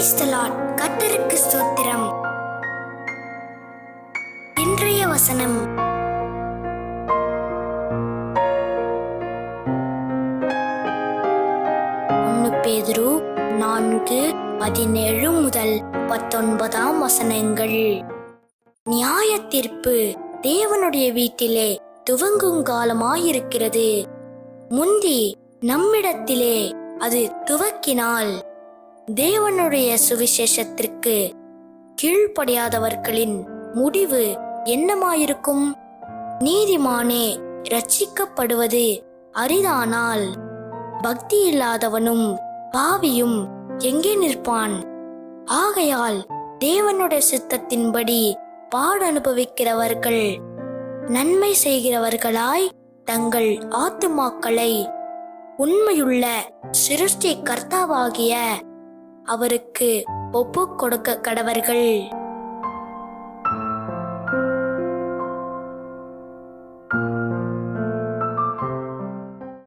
Praise the Lord. கர்த்தருக்கு ஸ்தோத்திரம். இன்றைய வசனம், பேதுரு 4:17 முதல் 19 வசனங்கள். நியாய தீர்ப்பு தேவனுடைய வீட்டிலே துவங்கும் காலமாயிருக்கிறது. முந்தி நம்மிடத்திலே அது துவக்கினால் தேவனுடைய சுவிசேஷத்திற்கு கீழ்ப்படியாதவர்களின் முடிவு என்னமாயிருக்கும்? நீதிமானே ரட்சிக்கப்படுவது அரிதானால் பக்தி இல்லாதவனும் பாவியும் எங்கே நிற்பான்? ஆகையால் தேவனுடைய சித்தத்தின்படி பாடு அனுபவிக்கிறவர்கள் நன்மை செய்கிறவர்களாய் தங்கள் ஆத்துமாக்களை உண்மையுள்ள சிருஷ்டி கர்த்தாவாகிய அவருக்கு ஒப்பு கொடுக்க கடவர்கள்.